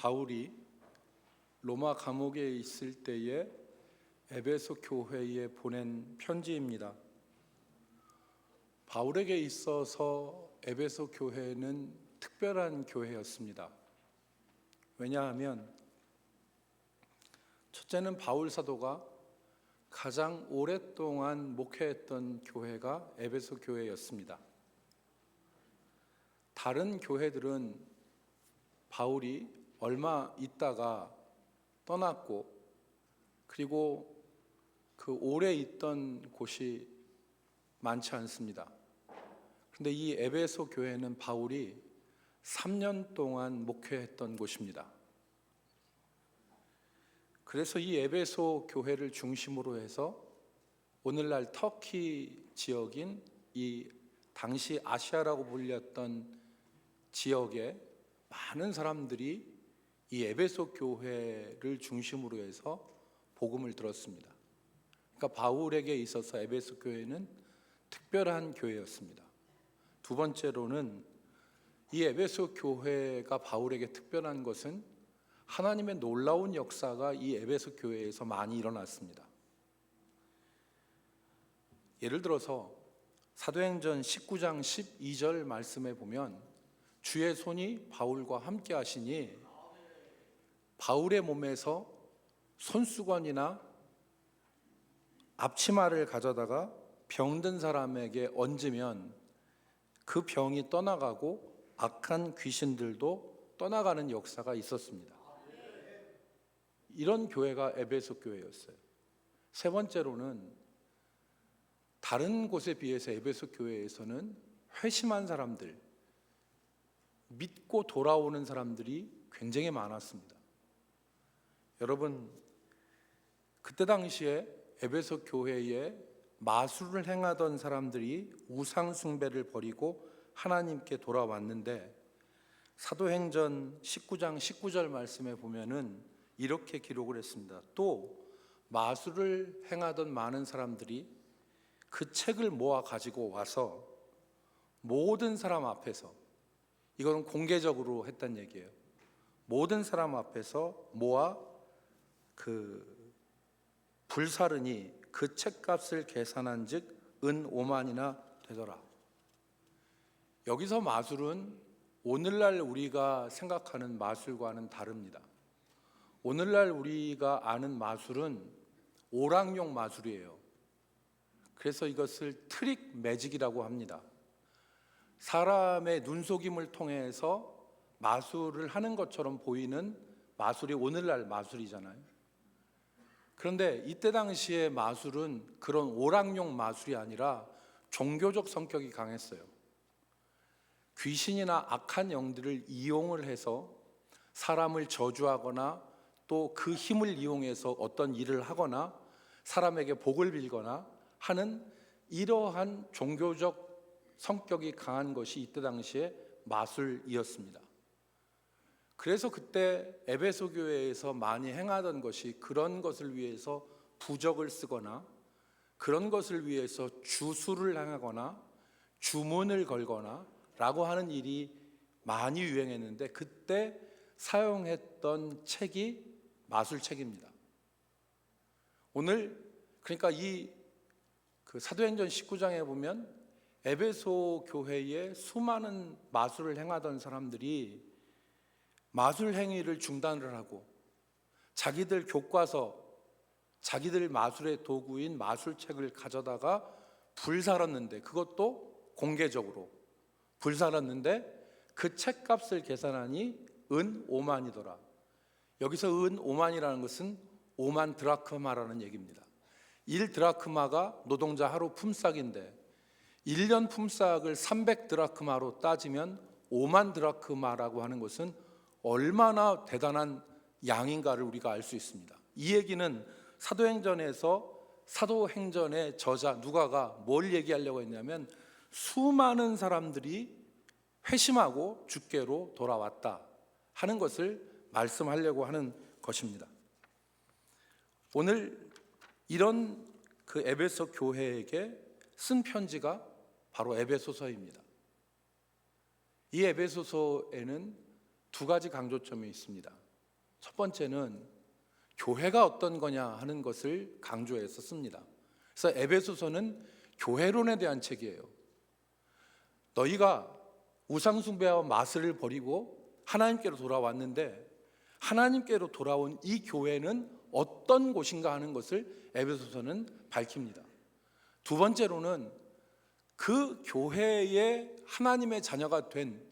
바울이 로마 감옥에 있을 때에 에베소 교회에 보낸 편지입니다. 바울에게 있어서 에베소 교회는 특별한 교회였습니다. 왜냐하면 첫째는 바울 사도가 가장 오랫동안 목회했던 교회가 에베소 교회였습니다. 다른 교회들은 바울이 얼마 있다가 떠났고, 그리고 그 오래 있던 곳이 많지 않습니다. 그런데 이 에베소 교회는 바울이 3년 동안 목회했던 곳입니다. 그래서 이 에베소 교회를 중심으로 해서 오늘날 터키 지역인 이 당시 아시아라고 불렸던 지역에 많은 사람들이 이 에베소 교회를 중심으로 해서 복음을 들었습니다. 그러니까 바울에게 있어서 에베소 교회는 특별한 교회였습니다. 두 번째로는 이 에베소 교회가 바울에게 특별한 것은 하나님의 놀라운 역사가 이 에베소 교회에서 많이 일어났습니다. 예를 들어서 사도행전 19장 12절 말씀에 보면 주의 손이 바울과 함께 하시니 바울의 몸에서 손수건이나 앞치마를 가져다가 병든 사람에게 얹으면 그 병이 떠나가고 악한 귀신들도 떠나가는 역사가 있었습니다. 이런 교회가 에베소 교회였어요. 세 번째로는 다른 곳에 비해서 에베소 교회에서는 회심한 사람들, 믿고 돌아오는 사람들이 굉장히 많았습니다. 여러분, 그때 당시에 에베소 교회에 마술을 행하던 사람들이 우상 숭배를 버리고 하나님께 돌아왔는데, 사도행전 19장 19절 말씀에 보면은 이렇게 기록을 했습니다. 또 마술을 행하던 많은 사람들이 그 책을 모아 가지고 와서 모든 사람 앞에서, 이거는 공개적으로 했단 얘기예요. 모든 사람 앞에서 모아 그 불사르니 그 책값을 계산한 즉 은 5만이나 되더라. 여기서 마술은 오늘날 우리가 생각하는 마술과는 다릅니다. 오늘날 우리가 아는 마술은 오락용 마술이에요. 그래서 이것을 트릭 매직이라고 합니다. 사람의 눈속임을 통해서 마술을 하는 것처럼 보이는 마술이 오늘날 마술이잖아요. 그런데 이때 당시의 마술은 그런 오락용 마술이 아니라 종교적 성격이 강했어요. 귀신이나 악한 영들을 이용을 해서 사람을 저주하거나 또 그 힘을 이용해서 어떤 일을 하거나 사람에게 복을 빌거나 하는 이러한 종교적 성격이 강한 것이 이때 당시에 마술이었습니다. 그래서 그때 에베소 교회에서 많이 행하던 것이 그런 것을 위해서 부적을 쓰거나 그런 것을 위해서 주술을 행하거나 주문을 걸거나 라고 하는 일이 많이 유행했는데, 그때 사용했던 책이 마술책입니다. 오늘 그러니까 그 사도행전 19장에 보면 에베소 교회에 수많은 마술을 행하던 사람들이 마술 행위를 중단을 하고 자기들 교과서, 자기들 마술의 도구인 마술책을 가져다가 불살았는데, 그것도 공개적으로 불살았는데 그 책값을 계산하니 은 5만이더라. 여기서 은 5만이라는 것은 5만 드라크마라는 얘기입니다. 1드라크마가 노동자 하루 품삯인데 1년 품삯을 300드라크마로 따지면 5만 드라크마라고 하는 것은 얼마나 대단한 양인가를 우리가 알 수 있습니다. 이 얘기는 사도행전의 저자 누가가 뭘 얘기하려고 했냐면 수많은 사람들이 회심하고 주께로 돌아왔다 하는 것을 말씀하려고 하는 것입니다. 오늘 이런 그 에베소 교회에게 쓴 편지가 바로 에베소서입니다. 이 에베소서에는 두 가지 강조점이 있습니다. 첫 번째는 교회가 어떤 거냐 하는 것을 강조해서 씁니다. 그래서 에베소서는 교회론에 대한 책이에요. 너희가 우상숭배와 마술을 버리고 하나님께로 돌아왔는데 하나님께로 돌아온 이 교회는 어떤 곳인가 하는 것을 에베소서는 밝힙니다. 두 번째로는 그 교회의 하나님의 자녀가 된,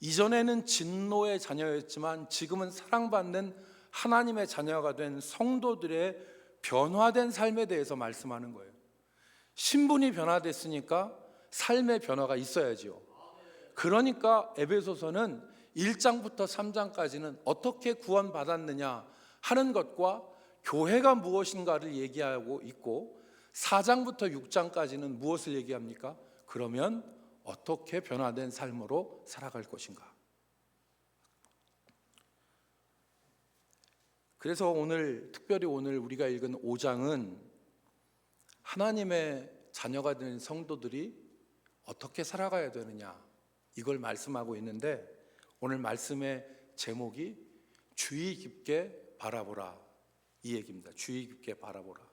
이전에는 진노의 자녀였지만 지금은 사랑받는 하나님의 자녀가 된 성도들의 변화된 삶에 대해서 말씀하는 거예요. 신분이 변화됐으니까 삶의 변화가 있어야지요. 그러니까 에베소서는 1장부터 3장까지는 어떻게 구원받았느냐 하는 것과 교회가 무엇인가를 얘기하고 있고, 4장부터 6장까지는 무엇을 얘기합니까? 그러면 어떻게 변화된 삶으로 살아갈 것인가. 그래서 특별히 오늘 우리가 읽은 5장은 하나님의 자녀가 된 성도들이 어떻게 살아가야 되느냐, 이걸 말씀하고 있는데, 오늘 말씀의 제목이 주의 깊게 바라보라, 이 얘기입니다. 주의 깊게 바라보라.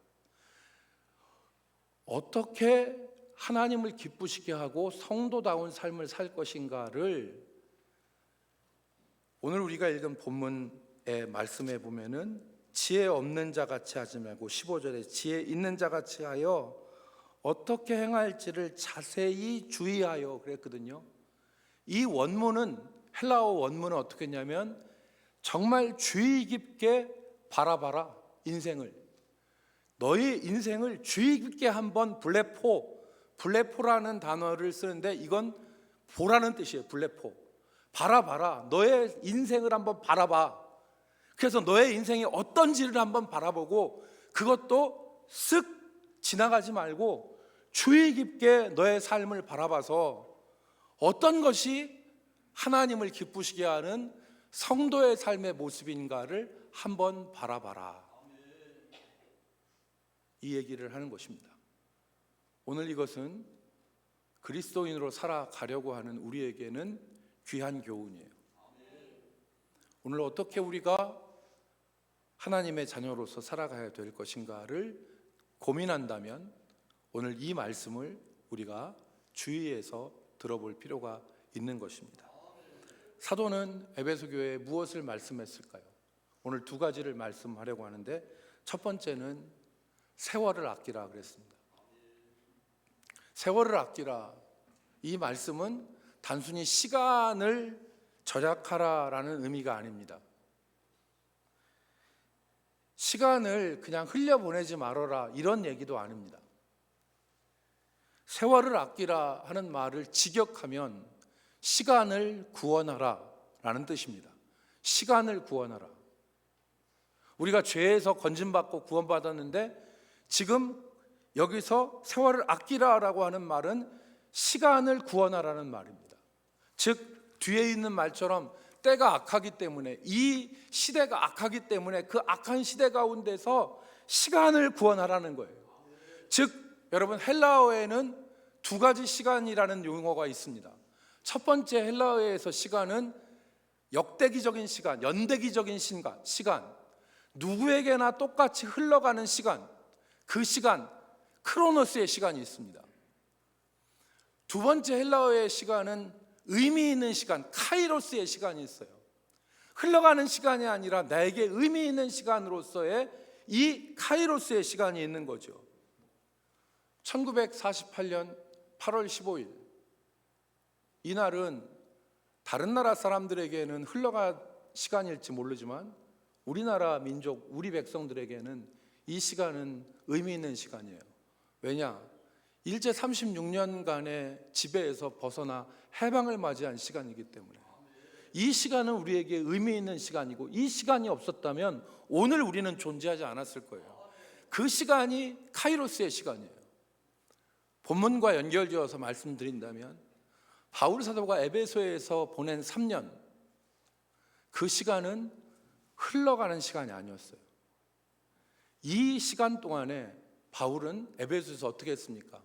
어떻게 하나님을 기쁘시게 하고 성도다운 삶을 살 것인가를 오늘 우리가 읽은 본문의 말씀에 보면은 지혜 없는 자 같이 하지 말고 15절에 지혜 있는 자 같이 하여 어떻게 행할지를 자세히 주의하여 그랬거든요. 이 원문은, 헬라어 원문은 어떻게 했냐면 정말 주의 깊게 바라봐라. 인생을, 너의 인생을 주의 깊게 한번 블레포라는 단어를 쓰는데 이건 보라는 뜻이에요. 블레포, 바라봐라. 너의 인생을 한번 바라봐. 그래서 너의 인생이 어떤지를 한번 바라보고 그것도 쓱 지나가지 말고 주의 깊게 너의 삶을 바라봐서 어떤 것이 하나님을 기쁘시게 하는 성도의 삶의 모습인가를 한번 바라봐라, 이 얘기를 하는 것입니다. 오늘 이것은 그리스도인으로 살아가려고 하는 우리에게는 귀한 교훈이에요. 오늘 어떻게 우리가 하나님의 자녀로서 살아가야 될 것인가를 고민한다면 오늘 이 말씀을 우리가 주의해서 들어볼 필요가 있는 것입니다. 사도는 에베소 교회에 무엇을 말씀했을까요? 오늘 두 가지를 말씀하려고 하는데, 첫 번째는 세월을 아끼라 그랬습니다. 세월을 아끼라, 이 말씀은 단순히 시간을 절약하라라는 의미가 아닙니다. 시간을 그냥 흘려보내지 말아라, 이런 얘기도 아닙니다. 세월을 아끼라 하는 말을 직역하면 시간을 구원하라 라는 뜻입니다. 시간을 구원하라. 우리가 죄에서 건짐받고 구원받았는데 지금 여기서 세월을 아끼라라고 하는 말은 시간을 구원하라는 말입니다. 즉 뒤에 있는 말처럼 때가 악하기 때문에, 이 시대가 악하기 때문에 그 악한 시대 가운데서 시간을 구원하라는 거예요. 즉 여러분, 헬라어에는 두 가지 시간이라는 용어가 있습니다. 첫 번째 헬라어에서 시간은 역대기적인 시간, 연대기적인 시간, 누구에게나 똑같이 흘러가는 시간, 그 시간, 크로노스의 시간이 있습니다. 두 번째 헬라어의 시간은 의미 있는 시간, 카이로스의 시간이 있어요. 흘러가는 시간이 아니라 나에게 의미 있는 시간으로서의 이 카이로스의 시간이 있는 거죠. 1948년 8월 15일, 이날은 다른 나라 사람들에게는 흘러간 시간일지 모르지만 우리나라 민족, 우리 백성들에게는 이 시간은 의미 있는 시간이에요. 왜냐? 일제 36년간의 지배에서 벗어나 해방을 맞이한 시간이기 때문에 이 시간은 우리에게 의미 있는 시간이고, 이 시간이 없었다면 오늘 우리는 존재하지 않았을 거예요. 그 시간이 카이로스의 시간이에요. 본문과 연결지어서 말씀드린다면 바울 사도가 에베소에서 보낸 3년, 그 시간은 흘러가는 시간이 아니었어요. 이 시간 동안에 바울은 에베소에서 어떻게 했습니까?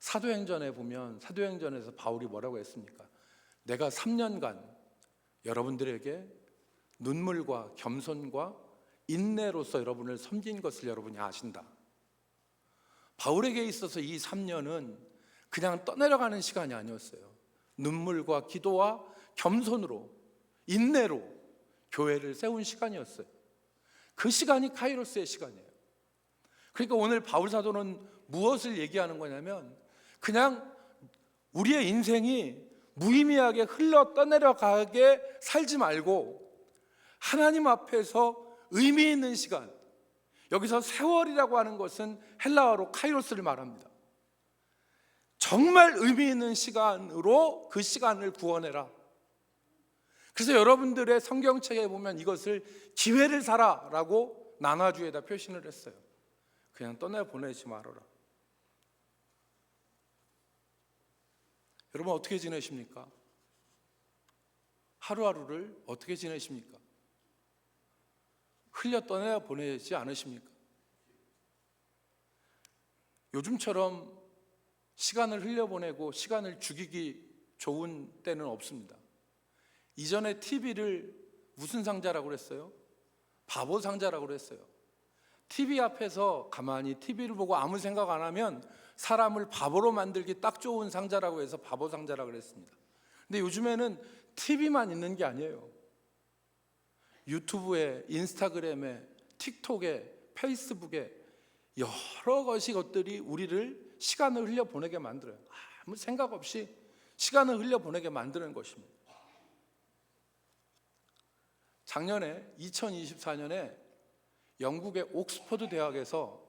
사도행전에 보면 사도행전에서 바울이 뭐라고 했습니까? 내가 3년간 여러분들에게 눈물과 겸손과 인내로서 여러분을 섬긴 것을 여러분이 아신다. 바울에게 있어서 이 3년은 그냥 떠내려가는 시간이 아니었어요. 눈물과 기도와 겸손으로, 인내로 교회를 세운 시간이었어요. 그 시간이 카이로스의 시간이에요. 그러니까 오늘 바울 사도는 무엇을 얘기하는 거냐면, 그냥 우리의 인생이 무의미하게 흘러 떠내려가게 살지 말고 하나님 앞에서 의미 있는 시간, 여기서 세월이라고 하는 것은 헬라어로 카이로스를 말합니다. 정말 의미 있는 시간으로 그 시간을 구원해라. 그래서 여러분들의 성경책에 보면 이것을 기회를 사라라고 나눠주에다 표시를 했어요. 그냥 떠내보내지 말아라. 여러분 어떻게 지내십니까? 하루하루를 어떻게 지내십니까? 흘려 떠내보내지 않으십니까? 요즘처럼 시간을 흘려보내고 시간을 죽이기 좋은 때는 없습니다. 이전에 TV를 무슨 상자라고 그랬어요? 바보 상자라고 그랬어요. TV 앞에서 가만히 TV를 보고 아무 생각 안 하면 사람을 바보로 만들기 딱 좋은 상자라고 해서 바보 상자라고 그랬습니다. 근데 요즘에는 TV만 있는 게 아니에요. 유튜브에, 인스타그램에, 틱톡에, 페이스북에 여러 것들이 우리를 시간을 흘려보내게 만들어요. 아무 생각 없이 시간을 흘려보내게 만드는 것입니다. 작년에 2024년에 영국의 옥스퍼드 대학에서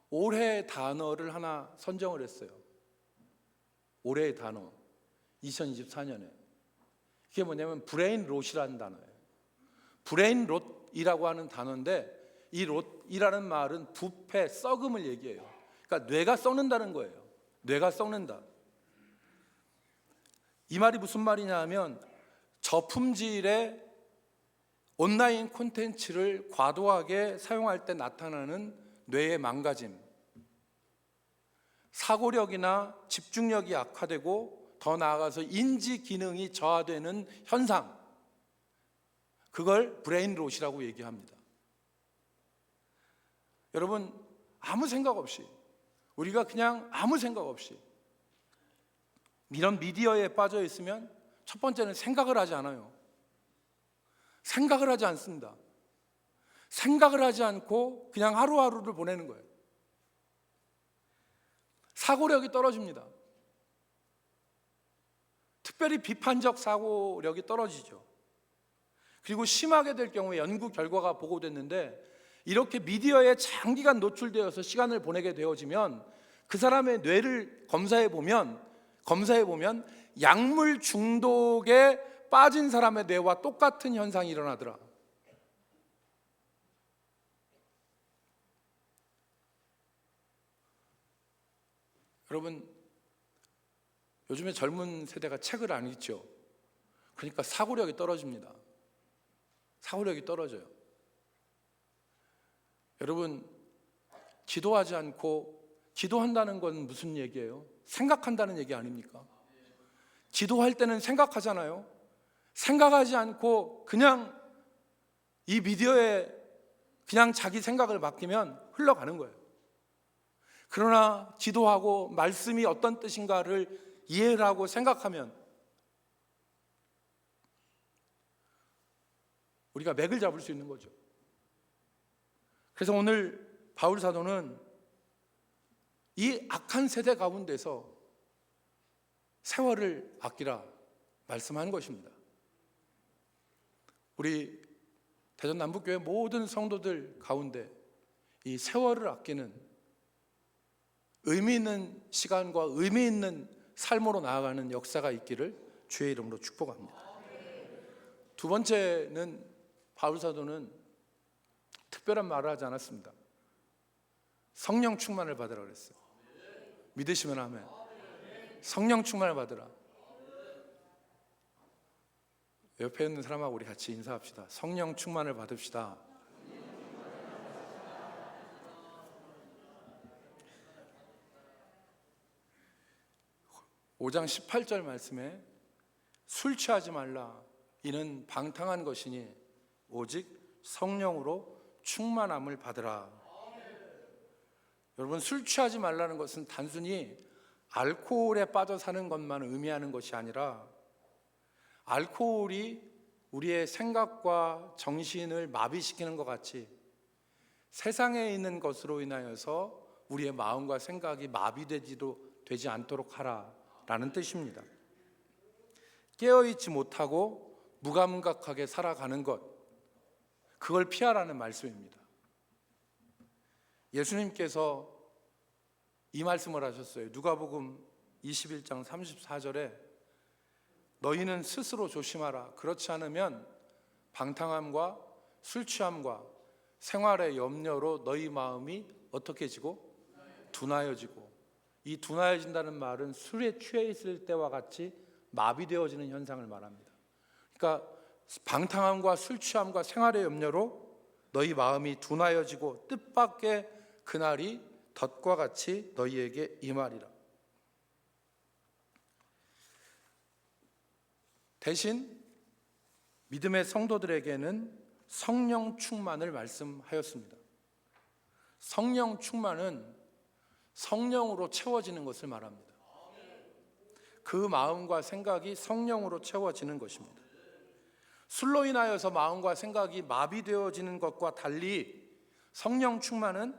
올해의 단어를 하나 선정을 했어요. 올해의 단어 2024년에 그게 뭐냐면 브레인 롯이라는 단어예요. 브레인 롯이라고 하는 단어인데, 이 롯이라는 말은 부패, 썩음을 얘기해요. 그러니까 뇌가 썩는다는 거예요. 뇌가 썩는다. 이 말이 무슨 말이냐 하면, 저품질의 온라인 콘텐츠를 과도하게 사용할 때 나타나는 뇌의 망가짐, 사고력이나 집중력이 약화되고 더 나아가서 인지 기능이 저하되는 현상, 그걸 브레인 롯이라고 얘기합니다. 여러분, 아무 생각 없이, 우리가 그냥 아무 생각 없이 이런 미디어에 빠져 있으면 첫 번째는 생각을 하지 않아요. 생각을 하지 않습니다. 생각을 하지 않고 그냥 하루하루를 보내는 거예요. 사고력이 떨어집니다. 특별히 비판적 사고력이 떨어지죠. 그리고 심하게 될 경우에 연구 결과가 보고됐는데, 이렇게 미디어에 장기간 노출되어서 시간을 보내게 되어지면 그 사람의 뇌를 검사해 보면 약물 중독에 빠진 사람의 뇌와 똑같은 현상이 일어나더라. 여러분, 요즘에 젊은 세대가 책을 안 읽죠. 그러니까 사고력이 떨어집니다. 사고력이 떨어져요. 여러분, 기도하지 않고, 기도한다는 건 무슨 얘기예요? 생각한다는 얘기 아닙니까? 기도할 때는 생각하잖아요. 생각하지 않고 그냥 이 미디어에 그냥 자기 생각을 맡기면 흘러가는 거예요. 그러나 기도하고 말씀이 어떤 뜻인가를 이해를 하고 생각하면 우리가 맥을 잡을 수 있는 거죠. 그래서 오늘 바울 사도는 이 악한 세대 가운데서 세월을 아끼라 말씀한 것입니다. 우리 대전 남북교회 모든 성도들 가운데 이 세월을 아끼는 의미 있는 시간과 의미 있는 삶으로 나아가는 역사가 있기를 주의 이름으로 축복합니다. 두 번째는 바울 사도는 특별한 말을 하지 않았습니다. 성령 충만을 받으라 그랬어요. 믿으시면 아멘. 성령 충만을 받으라. 옆에 있는 사람하고 우리 같이 인사합시다. 성령 충만을 받읍시다. (5장 18절) 말씀에 술 취하지 말라, 이는 방탕한 것이니 오직 성령으로 충만함을 받으라. 여러분, 술 취하지 말라는 것은 단순히 알코올에 빠져 사는 것만 의미하는 것이 아니라 알코올이 우리의 생각과 정신을 마비시키는 것 같이 세상에 있는 것으로 인하여서 우리의 마음과 생각이 마비되지도 되지 않도록 하라라는 뜻입니다. 깨어있지 못하고 무감각하게 살아가는 것, 그걸 피하라는 말씀입니다. 예수님께서 이 말씀을 하셨어요. 누가복음 21장 34절에 너희는 스스로 조심하라. 그렇지 않으면 방탕함과 술 취함과 생활의 염려로 너희 마음이 어떻게 지고? 둔하여지고. 이 둔하여진다는 말은 술에 취해 있을 때와 같이 마비되어지는 현상을 말합니다. 그러니까 방탕함과 술 취함과 생활의 염려로 너희 마음이 둔하여지고 뜻밖의 그날이 덫과 같이 너희에게 임하리라. 대신 믿음의 성도들에게는 성령 충만을 말씀하였습니다. 성령 충만은 성령으로 채워지는 것을 말합니다. 그 마음과 생각이 성령으로 채워지는 것입니다. 술로 인하여서 마음과 생각이 마비되어지는 것과 달리 성령 충만은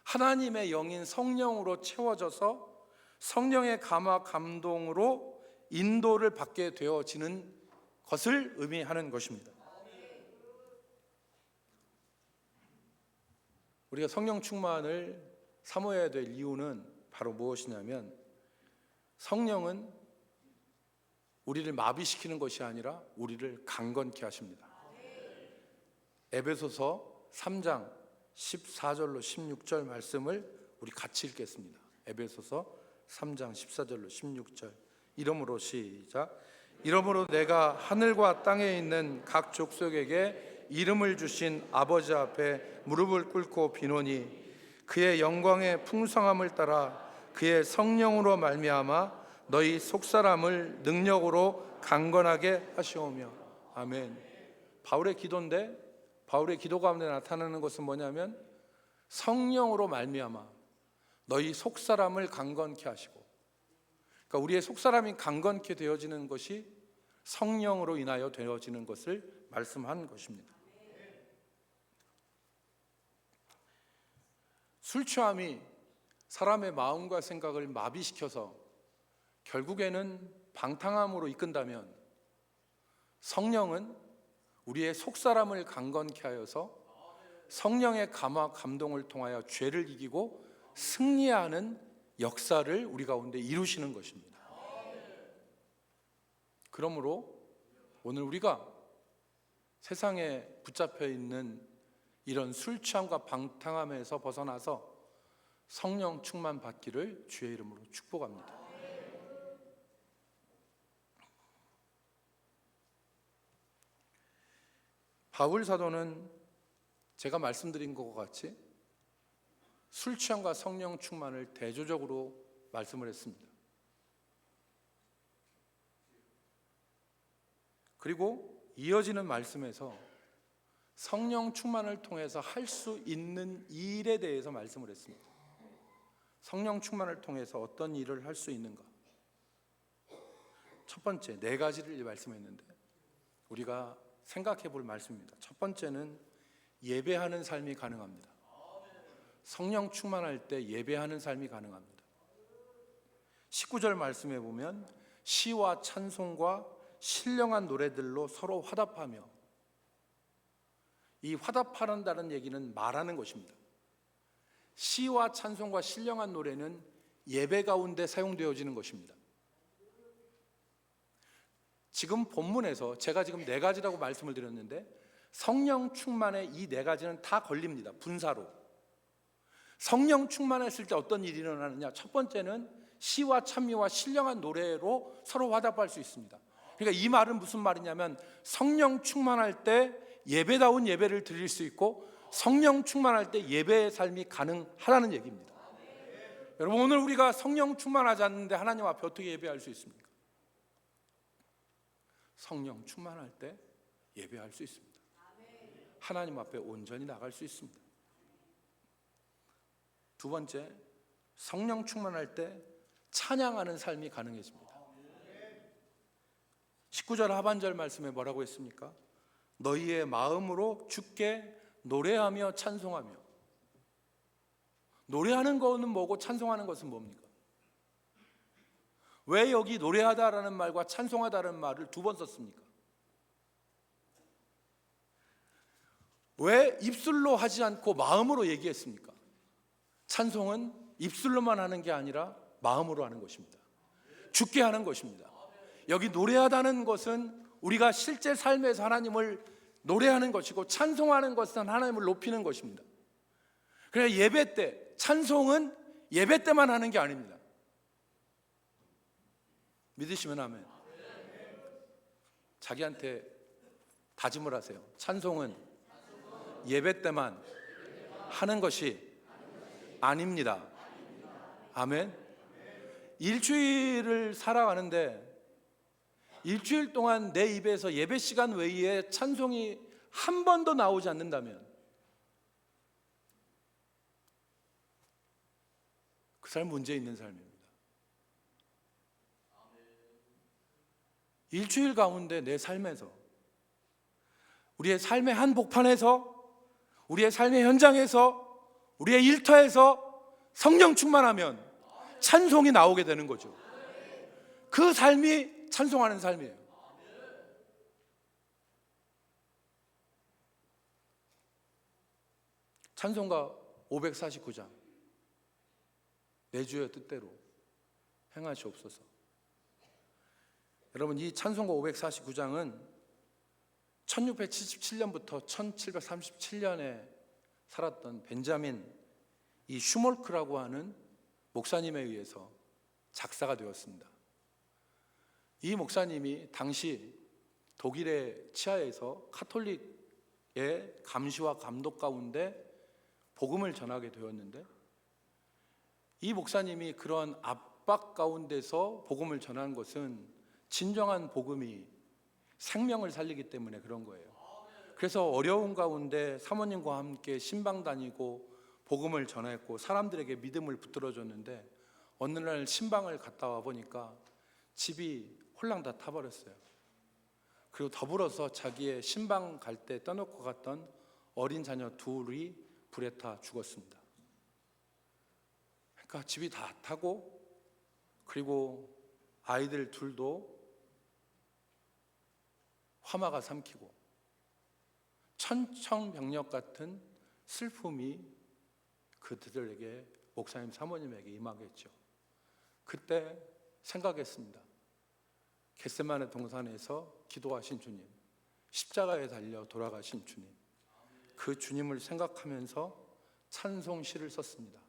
하나님의 영인 성령으로 채워져서 성령의 감화 감동으로 인도를 받게 되어지는 것을 의미하는 것입니다. 우리가 성령 충만을 사모해야 될 이유는 바로 무엇이냐면 성령은 우리를 마비시키는 것이 아니라 우리를 강건케 하십니다. 에베소서 3장 14절로 16절 말씀을 우리 같이 읽겠습니다. 에베소서 3장 14절로 16절. 이러므로 시작. 이러므로 내가 하늘과 땅에 있는 각 족속에게 이름을 주신 아버지 앞에 무릎을 꿇고 비노니 그의 영광의 풍성함을 따라 그의 성령으로 말미암아 너희 속사람을 능력으로 강건하게 하시오며. 아멘. 바울의 기도인데 바울의 기도 가운데 나타나는 것은 뭐냐면 성령으로 말미암아 너희 속사람을 강건케 하시고, 그러니까 우리의 속사람이 강건케 되어지는 것이 성령으로 인하여 되어지는 것을 말씀한 것입니다. 술 취함이 사람의 마음과 생각을 마비시켜서 결국에는 방탕함으로 이끈다면 성령은 우리의 속사람을 강건케 하여서 성령의 감화 감동을 통하여 죄를 이기고 승리하는 역사를 우리 가운데 이루시는 것입니다. 그러므로 오늘 우리가 세상에 붙잡혀 있는 이런 술 취함과 방탕함에서 벗어나서 성령 충만 받기를 주의 이름으로 축복합니다. 바울 사도는 제가 말씀드린 것과 같이 술 취함과 성령 충만을 대조적으로 말씀을 했습니다. 그리고 이어지는 말씀에서 성령 충만을 통해서 할 수 있는 일에 대해서 말씀을 했습니다. 성령 충만을 통해서 어떤 일을 할 수 있는가? 첫 번째, 네 가지를 말씀했는데 우리가 생각해 볼 말씀입니다. 첫 번째는 예배하는 삶이 가능합니다. 성령 충만할 때 예배하는 삶이 가능합니다. 19절 말씀에 보면 시와 찬송과 신령한 노래들로 서로 화답하며, 이 화답한다는 얘기는 말하는 것입니다. 시와 찬송과 신령한 노래는 예배 가운데 사용되어지는 것입니다. 지금 본문에서 제가 지금 네 가지라고 말씀을 드렸는데 성령 충만의 이 네 가지는 다 걸립니다. 분사로. 성령 충만했을 때 어떤 일이 일어나느냐? 첫 번째는 시와 찬미와 신령한 노래로 서로 화답할 수 있습니다. 그러니까 이 말은 무슨 말이냐면 성령 충만할 때 예배다운 예배를 드릴 수 있고 성령 충만할 때 예배의 삶이 가능하다는 얘기입니다. 여러분, 오늘 우리가 성령 충만하지 않는데 하나님 앞에 어떻게 예배할 수 있습니까? 성령 충만할 때 예배할 수 있습니다. 하나님 앞에 온전히 나갈 수 있습니다. 두 번째, 성령 충만할 때 찬양하는 삶이 가능해집니다. 19절 하반절 말씀에 뭐라고 했습니까? 너희의 마음으로 주께 노래하며 찬송하며. 노래하는 거는 뭐고 찬송하는 것은 뭡니까? 왜 여기 노래하다라는 말과 찬송하다라는 말을 두 번 썼습니까? 왜 입술로 하지 않고 마음으로 얘기했습니까? 찬송은 입술로만 하는 게 아니라 마음으로 하는 것입니다. 주께 하는 것입니다. 여기 노래하다는 것은 우리가 실제 삶에서 하나님을 노래하는 것이고, 찬송하는 것은 하나님을 높이는 것입니다. 그래서 예배 때, 찬송은 예배 때만 하는 게 아닙니다. 믿으시면 아멘. 자기한테 다짐을 하세요. 찬송은 예배 때만 하는 것이 아닙니다. 아멘. 일주일을 살아가는데 일주일 동안 내 입에서 예배 시간 외에 찬송이 한 번도 나오지 않는다면 그 사람 문제 있는 삶입니다. 일주일 가운데 내 삶에서, 우리의 삶의 한복판에서, 우리의 삶의 현장에서, 우리의 일터에서 성령 충만하면 찬송이 나오게 되는 거죠. 그 삶이 찬송하는 삶이에요. 찬송가 549장 내 주의 뜻대로 행하시옵소서. 여러분, 이 찬송가 549장은 1677년부터 1737년에 살았던 벤자민 이 슈몰크라고 하는 목사님에 의해서 작사가 되었습니다. 이 목사님이 당시 독일의 치하에서 카톨릭의 감시와 감독 가운데 복음을 전하게 되었는데, 이 목사님이 그런 압박 가운데서 복음을 전한 것은 진정한 복음이 생명을 살리기 때문에 그런 거예요. 그래서 어려운 가운데 사모님과 함께 신방 다니고 복음을 전했고 사람들에게 믿음을 붙들어줬는데, 어느 날 신방을 갔다 와 보니까 집이 홀랑 다 타버렸어요. 그리고 더불어서 자기의 신방 갈 때 떠놓고 갔던 어린 자녀 둘이 불에 타 죽었습니다. 그러니까 집이 다 타고, 그리고 아이들 둘도 화마가 삼키고 천청병력 같은 슬픔이 그들에게, 목사님 사모님에게 임하겠죠. 그때 생각했습니다. 겟세마네 동산에서 기도하신 주님, 십자가에 달려 돌아가신 주님, 그 주님을 생각하면서 찬송시를 썼습니다.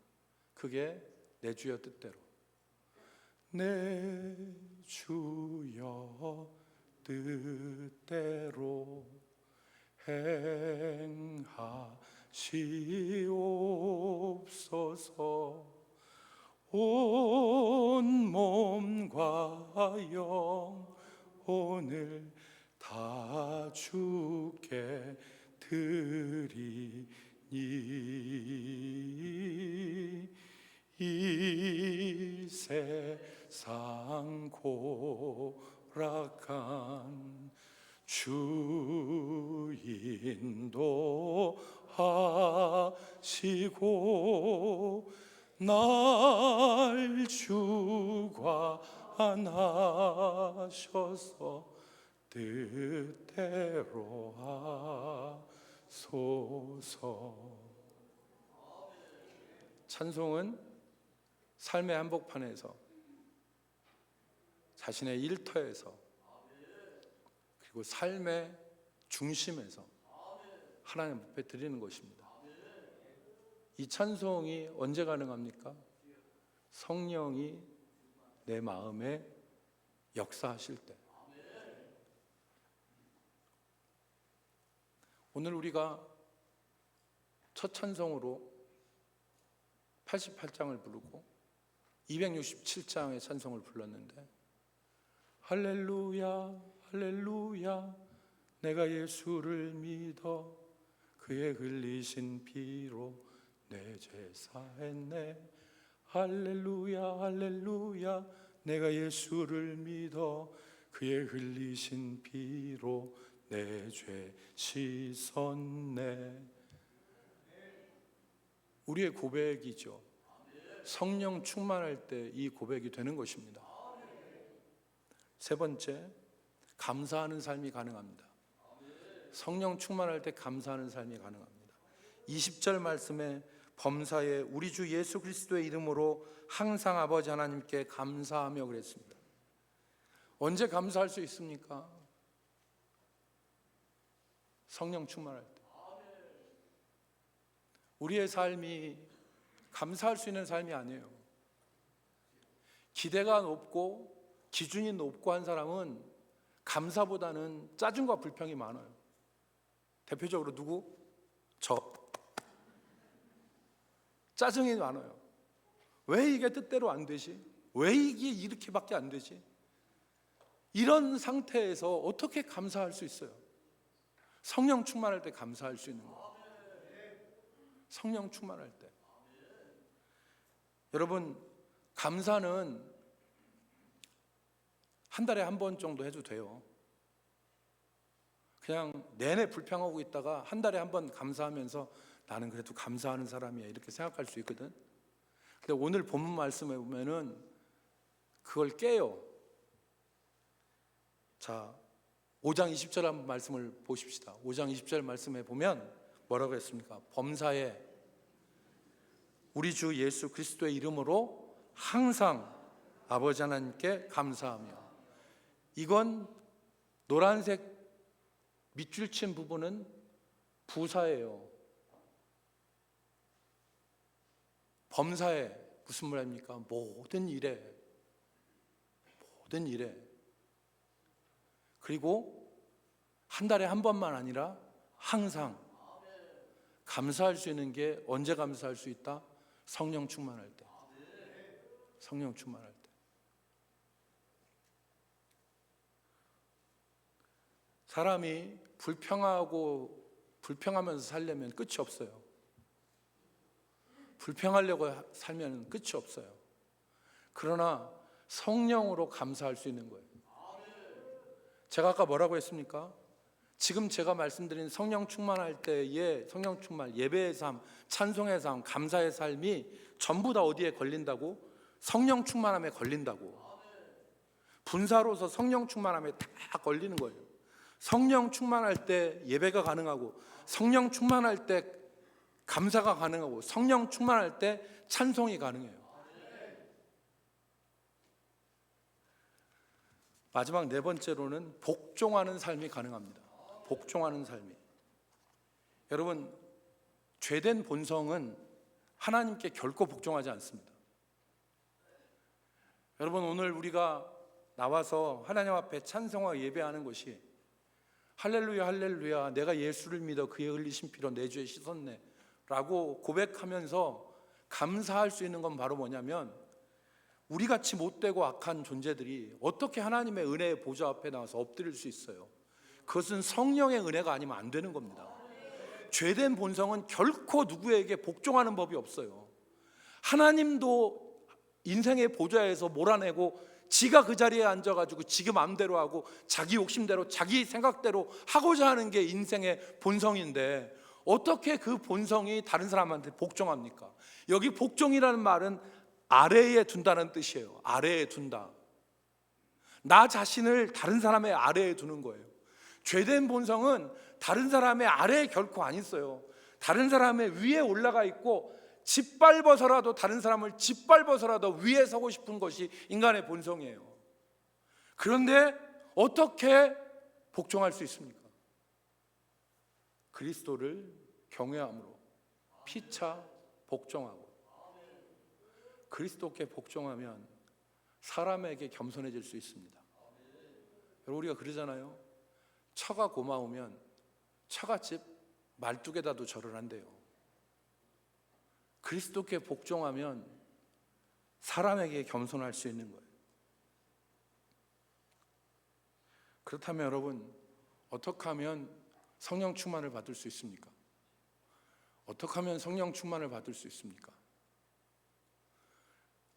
그게 내 주여 뜻대로. 내 주여 뜻대로 행하시옵소서. 온 몸과 영혼을 다 주께 드리니 이 세상 고락한 주 인도하시고 날 주관하셔서 뜻대로 하소서. 찬송은 삶의 한복판에서, 자신의 일터에서, 그리고 삶의 중심에서 하나님 앞에 드리는 것입니다. 이 찬송이 언제 가능합니까? 성령이 내 마음에 역사하실 때. 오늘 우리가 첫 찬송으로 88장을 부르고 267장의 찬송을 불렀는데, 할렐루야 할렐루야 내가 예수를 믿어 그의 흘리신 피로 내 죄 사했네. 할렐루야 할렐루야 내가 예수를 믿어 그의 흘리신 피로 내 죄 씻었네. 우리의 고백이죠. 성령 충만할 때 이 고백이 되는 것입니다. 세 번째, 감사하는 삶이 가능합니다. 성령 충만할 때 감사하는 삶이 가능합니다. 20절 말씀에 범사에 우리 주 예수 그리스도의 이름으로 항상 아버지 하나님께 감사하며 그랬습니다. 언제 감사할 수 있습니까? 성령 충만할 때. 우리의 삶이 감사할 수 있는 삶이 아니에요. 기대가 높고 기준이 높고 한 사람은 감사보다는 짜증과 불평이 많아요. 대표적으로 누구? 저. 짜증이 많아요. 왜 이게 뜻대로 안 되지? 왜 이게 이렇게밖에 안 되지? 이런 상태에서 어떻게 감사할 수 있어요? 성령 충만할 때 감사할 수 있는 거예요. 성령 충만할 때. 여러분, 감사는 한 달에 한 번 정도 해도 돼요. 그냥 내내 불평하고 있다가 한 달에 한 번 감사하면서 나는 그래도 감사하는 사람이야 이렇게 생각할 수 있거든. 근데 오늘 본문 말씀에 보면은 그걸 깨요. 자, 5장 20절 한번 말씀을 보십시다. 5장 20절 말씀에 보면 뭐라고 했습니까? 범사에 우리 주 예수 그리스도의 이름으로 항상 아버지 하나님께 감사하며. 이건 노란색 밑줄 친 부분은 부사예요. 범사에 무슨 말입니까? 모든 일에 그리고 한 달에 한 번만 아니라 항상 감사할 수 있는 게 언제 감사할 수 있다? 성령 충만할 때. 성령 충만할 때. 사람이 불평하면서 살려면 끝이 없어요. 불평하려고 살면 끝이 없어요. 그러나 성령으로 감사할 수 있는 거예요. 제가 아까 뭐라고 했습니까? 지금 제가 말씀드린 성령 충만할 때의 성령 충만, 예배의 삶, 찬송의 삶, 감사의 삶이 전부 다 어디에 걸린다고? 성령 충만함에 걸린다고. 분사로서 성령 충만함에 다 걸리는 거예요. 성령 충만할 때 예배가 가능하고, 성령 충만할 때 감사가 가능하고, 성령 충만할 때 찬송이 가능해요. 마지막 네 번째로는 복종하는 삶이 가능합니다. 복종하는 삶이. 여러분, 죄된 본성은 하나님께 결코 복종하지 않습니다. 여러분, 오늘 우리가 나와서 하나님 앞에 찬송하고 예배하는 것이 할렐루야 할렐루야 내가 예수를 믿어 그의 흘리신 피로 내 죄 씻었네 라고 고백하면서 감사할 수 있는 건 바로 뭐냐면, 우리같이 못되고 악한 존재들이 어떻게 하나님의 은혜의 보좌 앞에 나와서 엎드릴 수 있어요? 그것은 성령의 은혜가 아니면 안 되는 겁니다. 죄된 본성은 결코 누구에게 복종하는 법이 없어요. 하나님도 인생의 보좌에서 몰아내고 지가 그 자리에 앉아가지고 지금 마음대로 하고 자기 욕심대로 자기 생각대로 하고자 하는 게 인생의 본성인데 어떻게 그 본성이 다른 사람한테 복종합니까? 여기 복종이라는 말은 아래에 둔다는 뜻이에요. 아래에 둔다. 나 자신을 다른 사람의 아래에 두는 거예요. 죄된 본성은 다른 사람의 아래에 결코 안 있어요. 다른 사람의 위에 올라가 있고 짓밟아서라도 다른 사람을 짓밟아서라도 위에 서고 싶은 것이 인간의 본성이에요. 그런데 어떻게 복종할 수 있습니까? 그리스도를 경외함으로 피차 복종하고. 그리스도께 복종하면 사람에게 겸손해질 수 있습니다. 여러분, 우리가 그러잖아요. 처가 고마우면 처갓집 말뚝에다도 절을 한대요. 그리스도께 복종하면 사람에게 겸손할 수 있는 거예요. 그렇다면 여러분, 어떻게 하면 성령 충만을 받을 수 있습니까? 어떻게 하면 성령 충만을 받을 수 있습니까?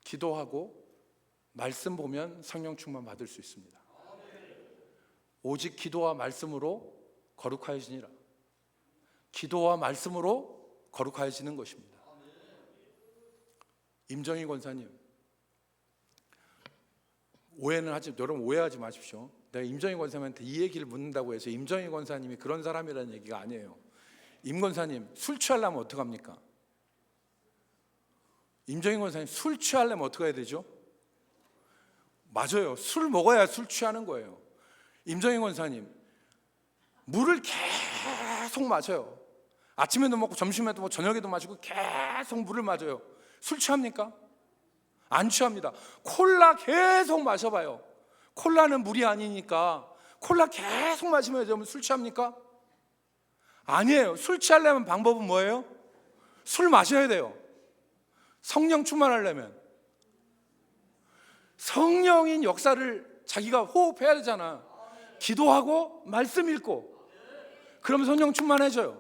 기도하고 말씀 보면 성령 충만 받을 수 있습니다. 오직 기도와 말씀으로 거룩하여지니라. 기도와 말씀으로 거룩하여지는 것입니다. 임정희 권사님, 여러분 오해하지 마십시오. 내가 임정희 권사님한테 이 얘기를 묻는다고 해서 임정희 권사님이 그런 사람이라는 얘기가 아니에요. 임 권사님, 술 취하려면 어떡합니까? 임정희 권사님, 술 취하려면 어떻게 해야 되죠? 맞아요. 술 먹어야 술 취하는 거예요. 임정희 권사님, 물을 계속 마셔요. 아침에도 먹고 점심에도 먹고 저녁에도 마시고 계속 물을 마셔요. 술 취합니까? 안 취합니다. 콜라 계속 마셔봐요. 콜라는 물이 아니니까 콜라 계속 마시면 여러분 술 취합니까? 아니에요. 술 취하려면 방법은 뭐예요? 술 마셔야 돼요. 성령 충만하려면 성령인 역사를 자기가 호흡해야 되잖아. 기도하고 말씀 읽고 그러면 성령 충만해져요.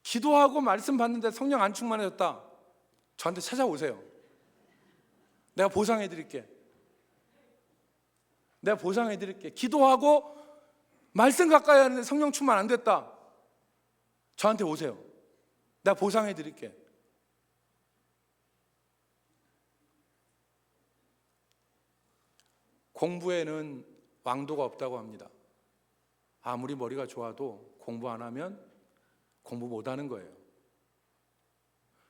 기도하고 말씀 받는데 성령 안 충만해졌다, 저한테 찾아오세요. 내가 보상해 드릴게. 기도하고 말씀 가까이 하는데 성령 충만 안 됐다, 저한테 오세요. 내가 보상해 드릴게. 공부에는 왕도가 없다고 합니다. 아무리 머리가 좋아도 공부 안 하면 공부 못 하는 거예요.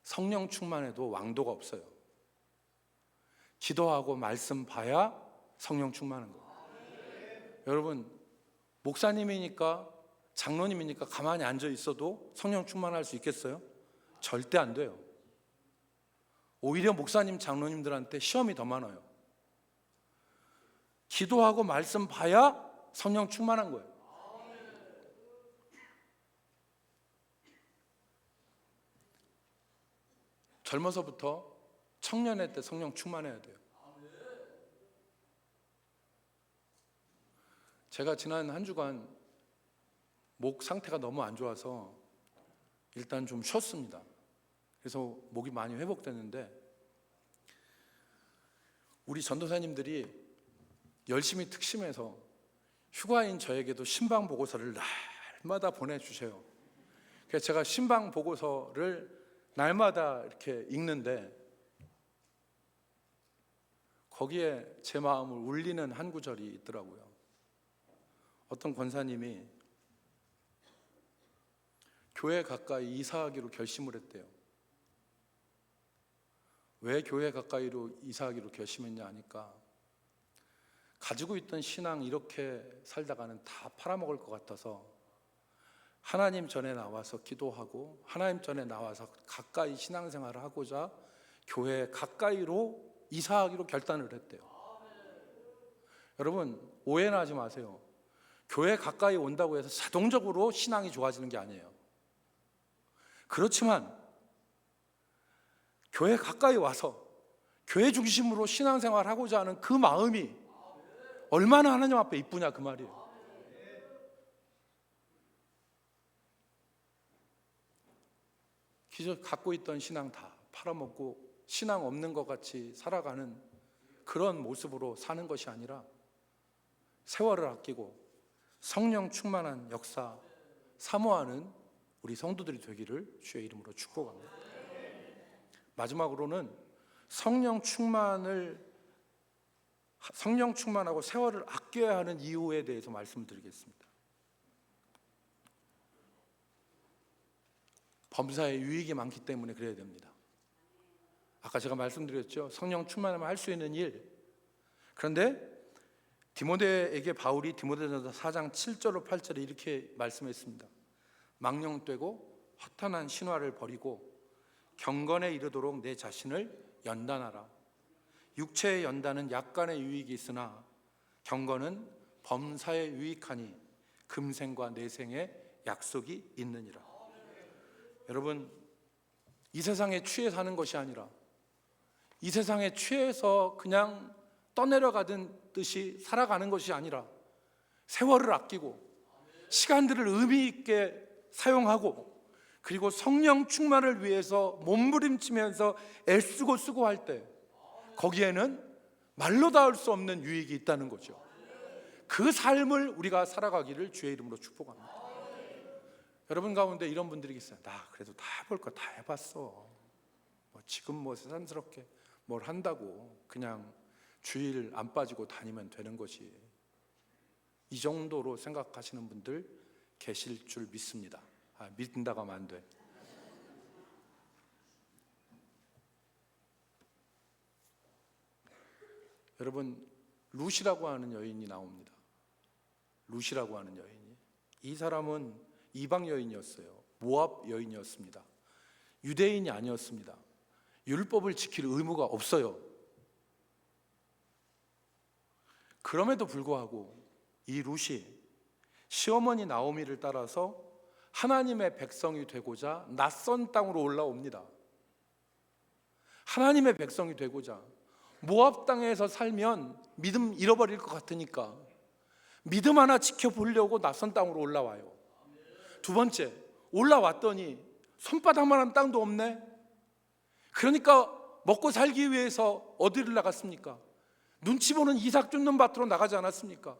성령 충만해도 왕도가 없어요. 기도하고 말씀 봐야 성령 충만한 거예요. 여러분, 목사님이니까 장로님이니까 가만히 앉아 있어도 성령 충만할 수 있겠어요? 절대 안 돼요. 오히려 목사님, 장로님들한테 시험이 더 많아요. 기도하고 말씀 봐야 성령 충만한 거예요. 젊어서부터 청년회 때 성령 충만해야 돼요. 제가 지난 한 주간 목 상태가 너무 안 좋아서 일단 좀 쉬었습니다. 그래서 목이 많이 회복됐는데, 우리 전도사님들이 열심히 특심해서 휴가인 저에게도 신방 보고서를 날마다 보내주세요. 그래서 제가 신방 보고서를 날마다 이렇게 읽는데 거기에 제 마음을 울리는 한 구절이 있더라고요. 어떤 권사님이 교회 가까이 이사하기로 결심을 했대요. 왜 교회 가까이로 이사하기로 결심했냐 하니까, 가지고 있던 신앙 이렇게 살다가는 다 팔아먹을 것 같아서 하나님 전에 나와서 기도하고 하나님 전에 나와서 가까이 신앙생활을 하고자 교회 가까이로 이사하기로 결단을 했대요. 여러분, 오해는 하지 마세요. 교회 가까이 온다고 해서 자동적으로 신앙이 좋아지는 게 아니에요. 그렇지만 교회 가까이 와서 교회 중심으로 신앙생활을 하고자 하는 그 마음이 얼마나 하나님 앞에 이쁘냐, 그 말이에요. 기존 갖고 있던 신앙 다 팔아먹고 신앙 없는 것 같이 살아가는 그런 모습으로 사는 것이 아니라 세월을 아끼고 성령 충만한 역사 사모하는 우리 성도들이 되기를 주의 이름으로 축복합니다. 마지막으로는 성령 충만하고 세월을 아껴야 하는 이유에 대해서 말씀드리겠습니다. 범사에 유익이 많기 때문에 그래야 됩니다. 아까 제가 말씀드렸죠. 성령 충만하면 할 수 있는 일. 그런데 디모데에게 바울이 디모데전서 4장 7절로 8절에 이렇게 말씀했습니다. 망령되고 허탄한 신화를 버리고 경건에 이르도록 내 자신을 연단하라. 육체의 연단은 약간의 유익이 있으나 경건은 범사에 유익하니 금생과 내생의 약속이 있느니라. 여러분, 이 세상에 취해 사는 것이 아니라 이 세상에 취해서 그냥 떠내려가던 듯이 살아가는 것이 아니라 세월을 아끼고 시간들을 의미 있게 사용하고 그리고 성령 충만을 위해서 몸부림치면서 애쓰고 쓰고 할 때 거기에는 말로 닿을 수 없는 유익이 있다는 거죠. 그 삶을 우리가 살아가기를 주의 이름으로 축복합니다. 여러분 가운데 이런 분들이 있어요. 나 그래도 다 해볼 거 다 해봤어. 지금 세상스럽게 뭘 한다고 그냥 주일 안 빠지고 다니면 되는 것이, 이 정도로 생각하시는 분들 계실 줄 믿습니다. 믿는다고 하면 안 돼. 여러분, 룻이라고 하는 여인이 나옵니다. 룻이라고 하는 여인이, 이 사람은 이방 여인이었어요. 모압 여인이었습니다. 유대인이 아니었습니다. 율법을 지킬 의무가 없어요. 그럼에도 불구하고 이 룻이 시어머니 나오미를 따라서 하나님의 백성이 되고자 낯선 땅으로 올라옵니다. 하나님의 백성이 되고자, 모압 땅에서 살면 믿음 잃어버릴 것 같으니까 믿음 하나 지켜보려고 낯선 땅으로 올라와요. 두 번째, 올라왔더니 손바닥만한 땅도 없네. 그러니까 먹고 살기 위해서 어디를 나갔습니까? 눈치 보는 이삭 쫓는 밭으로 나가지 않았습니까?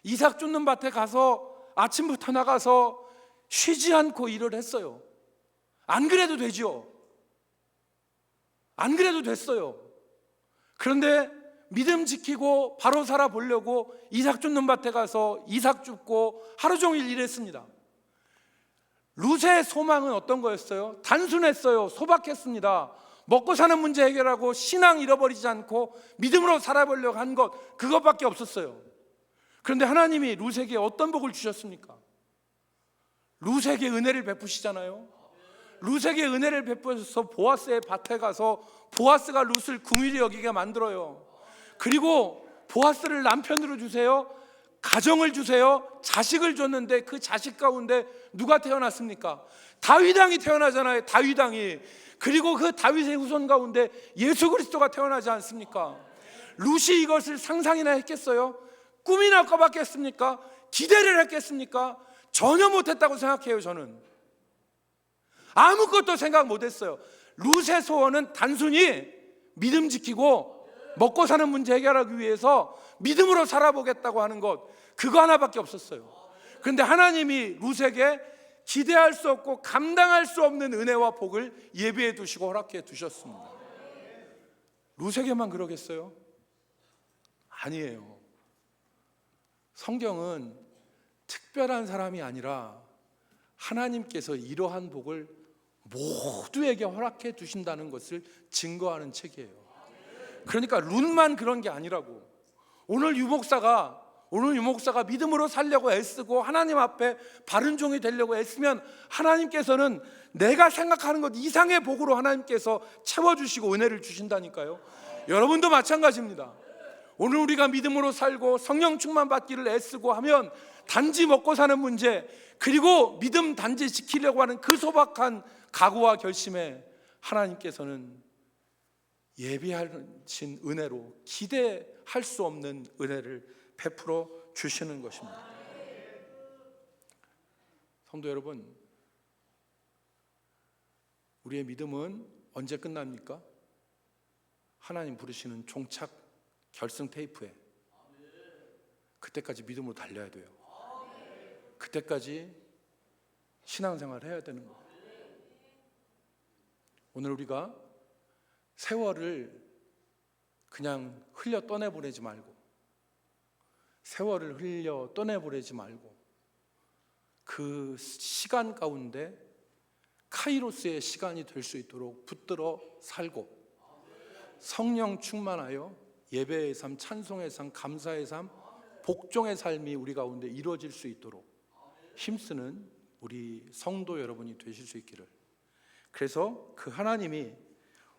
이삭 쫓는 밭에 가서 아침부터 나가서 쉬지 않고 일을 했어요. 안 그래도 되죠. 안 그래도 됐어요. 그런데 믿음 지키고 바로 살아보려고 이삭 쫓는 밭에 가서 이삭 줍고 하루 종일 일했습니다. 룻의 소망은 어떤 거였어요? 단순했어요. 소박했습니다. 먹고 사는 문제 해결하고 신앙 잃어버리지 않고 믿음으로 살아보려고 한 것, 그것밖에 없었어요. 그런데 하나님이 룻에게 어떤 복을 주셨습니까? 룻에게 은혜를 베푸시잖아요. 룻에게 은혜를 베푸셔서 보아스의 밭에 가서 보아스가 룻을 긍휼히 여기게 만들어요. 그리고 보아스를 남편으로 주세요. 가정을 주세요. 자식을 줬는데 그 자식 가운데 누가 태어났습니까? 다윗 왕이 태어나잖아요. 다윗 왕이. 그리고 그 다윗의 후손 가운데 예수 그리스도가 태어나지 않습니까? 룻이 이것을 상상이나 했겠어요? 꿈이나 꿔봤겠습니까? 기대를 했겠습니까? 전혀 못했다고 생각해요. 저는 아무것도 생각 못했어요. 룻의 소원은 단순히 믿음 지키고 먹고 사는 문제 해결하기 위해서 믿음으로 살아보겠다고 하는 것, 그거 하나밖에 없었어요. 그런데 하나님이 룻에게 기대할 수 없고 감당할 수 없는 은혜와 복을 예비해 두시고 허락해 두셨습니다. 룻에게만 그러겠어요? 아니에요. 성경은 특별한 사람이 아니라 하나님께서 이러한 복을 모두에게 허락해 두신다는 것을 증거하는 책이에요. 그러니까 룻만 그런 게 아니라고. 오늘 유목사가 믿음으로 살려고 애쓰고 하나님 앞에 바른 종이 되려고 애쓰면 하나님께서는 내가 생각하는 것 이상의 복으로 하나님께서 채워주시고 은혜를 주신다니까요. 여러분도 마찬가지입니다. 오늘 우리가 믿음으로 살고 성령 충만 받기를 애쓰고 하면 단지 먹고 사는 문제, 그리고 믿음 단지 지키려고 하는 그 소박한 각오와 결심에 하나님께서는 예비하신 은혜로 기대할 수 없는 은혜를 베풀어 주시는 것입니다. 성도 여러분, 우리의 믿음은 언제 끝납니까? 하나님 부르시는 종착 결승 테이프에 그때까지 믿음으로 달려야 돼요. 그때까지 신앙생활을 해야 되는 거예요. 오늘 우리가 세월을 그냥 흘려 떠내보내지 말고, 세월을 흘려 떠내보내지 말고 그 시간 가운데 카이로스의 시간이 될 수 있도록 붙들어 살고 성령 충만하여 예배의 삶, 찬송의 삶, 감사의 삶, 복종의 삶이 우리 가운데 이루어질 수 있도록 힘쓰는 우리 성도 여러분이 되실 수 있기를. 그래서 그 하나님이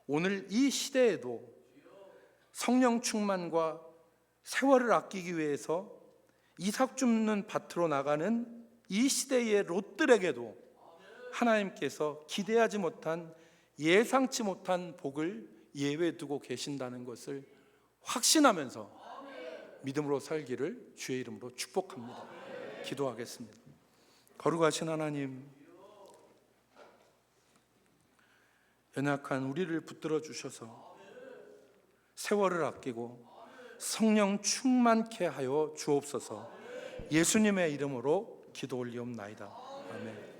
오늘 이 시대에도 성령 충만과 세월을 아끼기 위해서 이삭 줍는 밭으로 나가는 이 시대의 롯들에게도 하나님께서 기대하지 못한, 예상치 못한 복을 예외 두고 계신다는 것을 확신하면서 믿음으로 살기를 주의 이름으로 축복합니다. 기도하겠습니다. 거룩하신 하나님, 연약한 우리를 붙들어 주셔서 세월을 아끼고 성령 충만케 하여 주옵소서. 예수님의 이름으로 기도 올리옵나이다. 아멘.